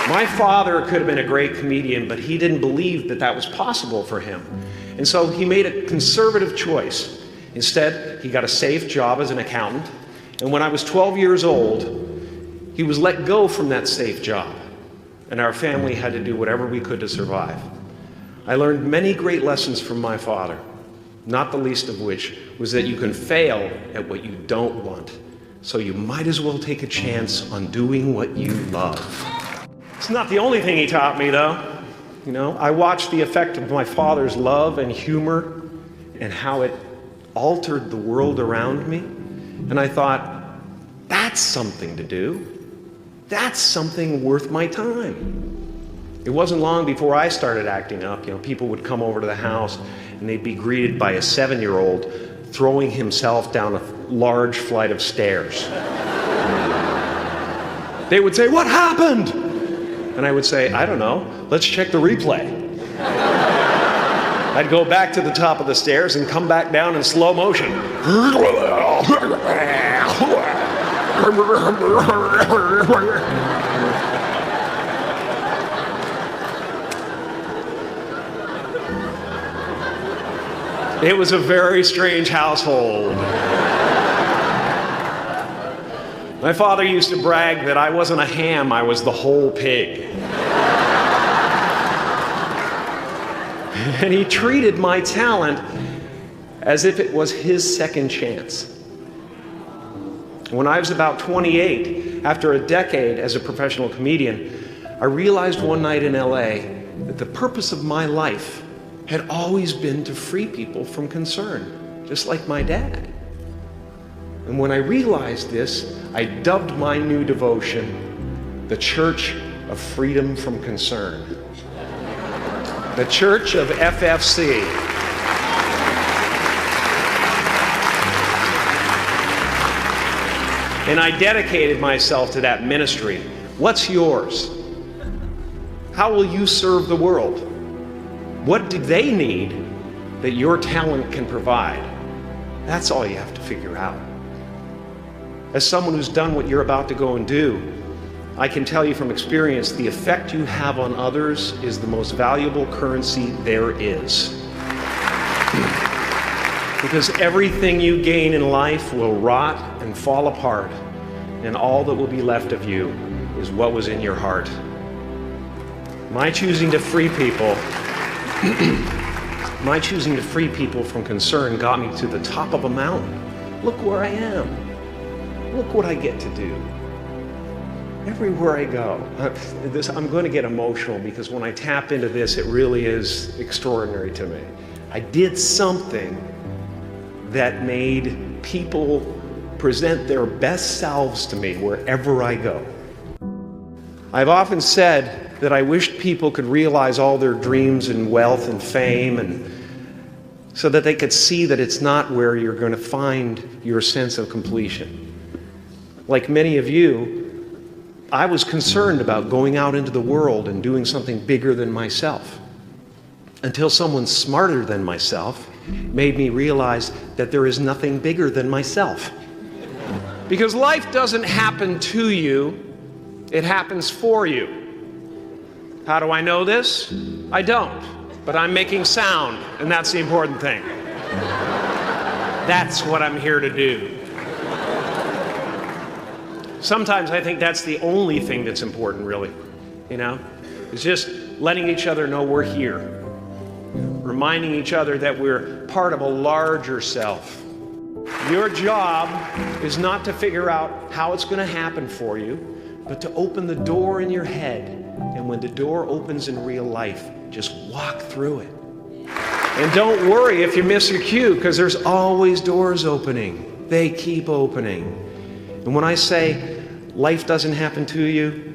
My father could have been a great comedian, but he didn't believe that that was possible for him. And so he made a conservative choice. Instead, he got a safe job as an accountant. And when I was 12 years old, he was let go from that safe job. And our family had to do whatever we could to survive. I learned many great lessons from my father, not the least of which was that you can fail at what you don't want. So you might as well take a chance on doing what you love. It's not the only thing he taught me, though. You know, I watched the effect of my father's love and humor and how it altered the world around me. And I thought, that's something to do. That's something worth my time. It wasn't long before I started acting up. You know, people would come over to the house and they'd be greeted by a 7-year-old throwing himself down a large flight of stairs. They would say, "What happened?" And I would say, "I don't know. Let's check the replay." I'd go back to the top of the stairs and come back down in slow motion. It was a very strange household. My father used to brag that I wasn't a ham, I was the whole pig. And he treated my talent as if it was his second chance. When I was about 28, after a decade as a professional comedian, I realized one night in LA that the purpose of my life had always been to free people from concern, just like my dad. And when I realized this, I dubbed my new devotion the Church of Freedom from Concern. The Church of FFC. And I dedicated myself to that ministry. What's yours? How will you serve the world? What do they need that your talent can provide? That's all you have to figure out. As someone who's done what you're about to go and do, I can tell you from experience, the effect you have on others is the most valuable currency there is. Because everything you gain in life will rot and fall apart, and all that will be left of you is what was in your heart. My choosing to free people from concern got me to the top of a mountain. Look where I am. Look what I get to do. Everywhere I go. I'm going to get emotional because when I tap into this, it really is extraordinary to me. I did something that made people present their best selves to me wherever I go. I've often said that I wished people could realize all their dreams and wealth and fame, and so that they could see that it's not where you're going to find your sense of completion. Like many of you, I was concerned about going out into the world and doing something bigger than myself, until someone smarter than myself made me realize that there is nothing bigger than myself. Because life doesn't happen to you, it happens for you. How do I know this? I don't, but I'm making sound, and that's the important thing. That's what I'm here to do. Sometimes I think that's the only thing that's important, really. You know, it's just letting each other know we're here, reminding each other that we're part of a larger self. Your job is not to figure out how it's going to happen for you, but to open the door in your head. And when the door opens in real life, just walk through it. And don't worry if you miss your cue, because there's always doors opening. They keep opening. And when I say life doesn't happen to you,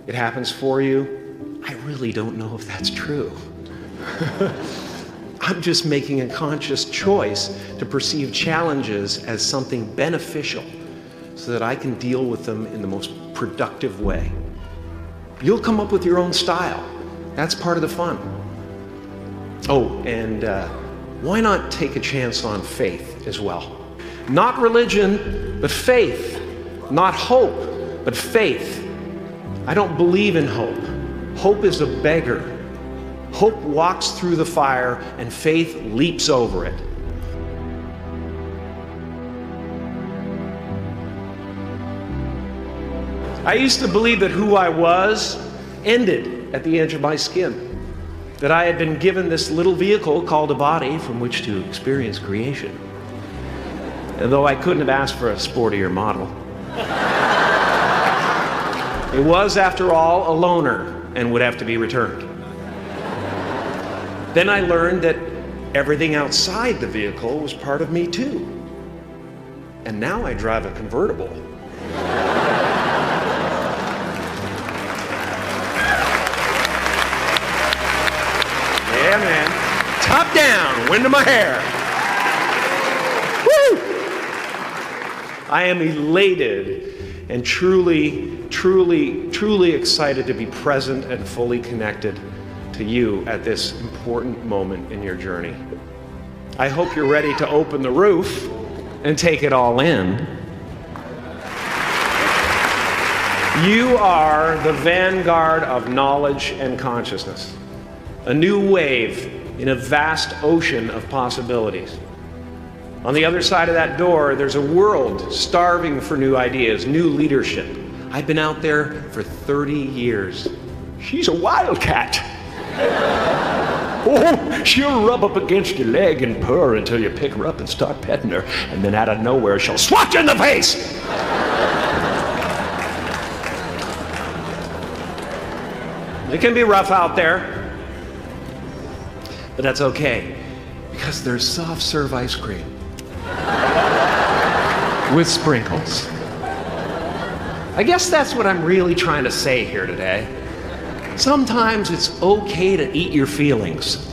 it happens for you, I really don't know if that's true. I'm just making a conscious choice to perceive challenges as something beneficial so that I can deal with them in the most productive way. You'll come up with your own style. That's part of the fun. Oh, and why not take a chance on faith as well? Not religion, but faith. Not hope, but faith. I don't believe in hope. Hope is a beggar. Hope walks through the fire and faith leaps over it. I used to believe that who I was ended at the edge of my skin, that I had been given this little vehicle called a body from which to experience creation. And though I couldn't have asked for a sportier model, it was, after all, a loaner and would have to be returned. Then I learned that everything outside the vehicle was part of me too. And now I drive a convertible. Yeah, man. Top down, wind in my hair. Woo! I am elated and truly excited to be present and fully connected to you at this important moment in your journey. I hope you're ready to open the roof and take it all in. You are the vanguard of knowledge and consciousness, a new wave in a vast ocean of possibilities. On the other side of that door, there's a world starving for new ideas, new leadership. I've been out there for 30 years. She's a wildcat. Oh, she'll rub up against your leg and purr until you pick her up and start petting her, and then out of nowhere she'll swat you in the face. It can be rough out there, but that's okay, because there's soft serve ice cream with sprinkles. I guess that's what I'm really trying to say here today. Sometimes it's okay to eat your feelings.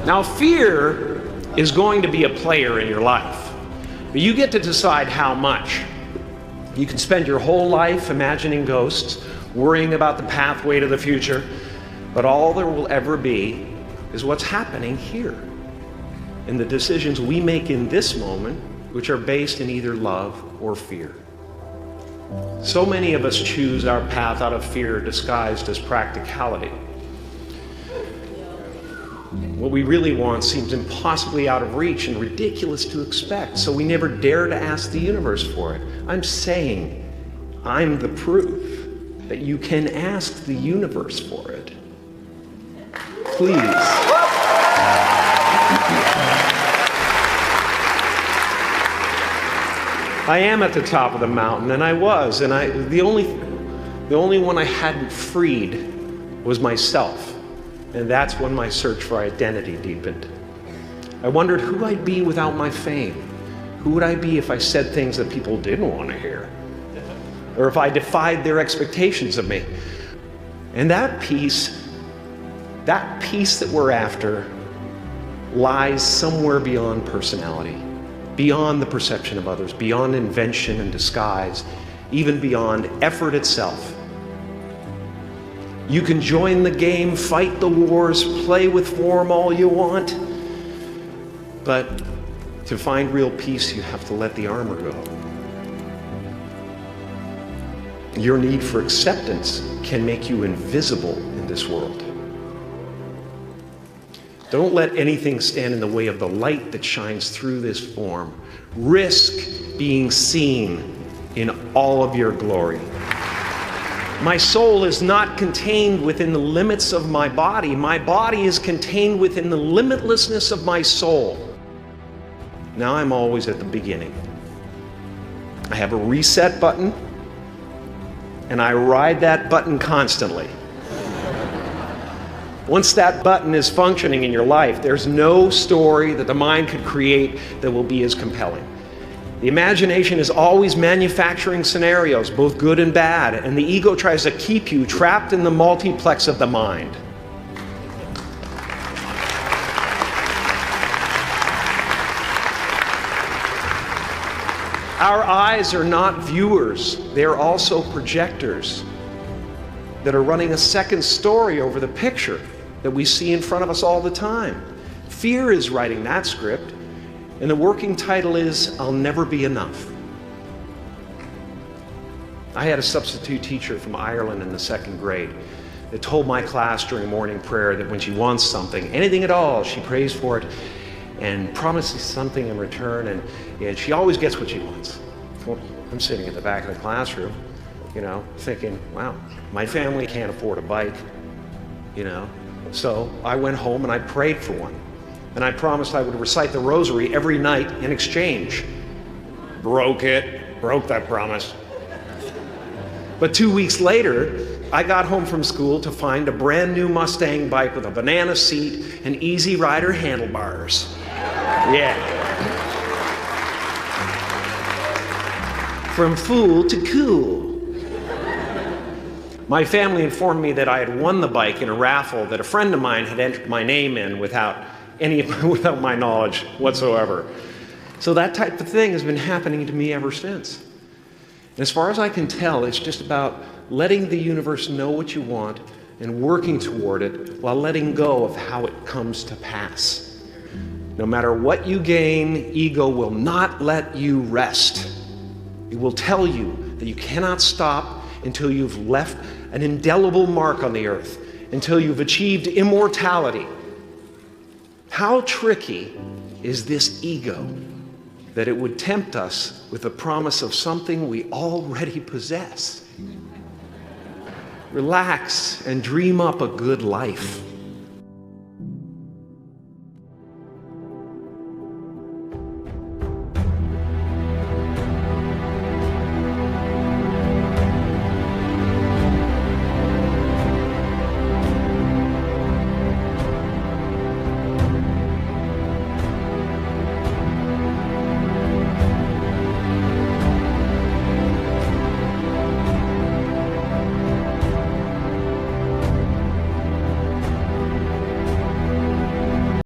Now, fear is going to be a player in your life, but you get to decide how much. You can spend your whole life imagining ghosts, worrying about the pathway to the future, but all there will ever be is what's happening here, and the decisions we make in this moment, which are based in either love or fear. So many of us choose our path out of fear disguised as practicality. What we really want seems impossibly out of reach and ridiculous to expect, so we never dare to ask the universe for it. I'm saying I'm the proof that you can ask the universe for it. Please. I am at the top of the mountain, and I was, and the only one I hadn't freed was myself, and that's when my search for identity deepened. I wondered who I'd be without my fame. Who would I be if I said things that people didn't want to hear? Or if I defied their expectations of me? And that peace that we're after lies somewhere beyond personality, beyond the perception of others, beyond invention and disguise, even beyond effort itself. You can join the game, fight the wars, play with form all you want, but to find real peace, you have to let the armor go. Your need for acceptance can make you invisible in this world. Don't let anything stand in the way of the light that shines through this form. Risk being seen in all of your glory. My soul is not contained within the limits of my body. My body is contained within the limitlessness of my soul. Now I'm always at the beginning. I have a reset button, and I ride that button constantly. Once that button is functioning in your life, there's no story that the mind could create that will be as compelling. The imagination is always manufacturing scenarios, both good and bad, and the ego tries to keep you trapped in the multiplex of the mind. Our eyes are not viewers, they're also projectors that are running a second story over the picture that we see in front of us all the time. Fear is writing that script, and the working title is, I'll Never Be Enough. I had a substitute teacher from Ireland in the 2nd grade that told my class during morning prayer that when she wants something, anything at all, she prays for it and promises something in return, and she always gets what she wants. Well, I'm sitting in the back of the classroom, thinking, wow, my family can't afford a bike, So I went home and I prayed for one. And I promised I would recite the rosary every night in exchange. Broke that promise. But 2 weeks later, I got home from school to find a brand new Mustang bike with a banana seat and easy rider handlebars. Yeah. From fool to cool. My family informed me that I had won the bike in a raffle that a friend of mine had entered my name in without my knowledge whatsoever. So that type of thing has been happening to me ever since. And as far as I can tell, it's just about letting the universe know what you want and working toward it while letting go of how it comes to pass. No matter what you gain, ego will not let you rest. It will tell you that you cannot stop until you've left an indelible mark on the earth, until you've achieved immortality. How tricky is this ego that it would tempt us with the promise of something we already possess? Relax and dream up a good life.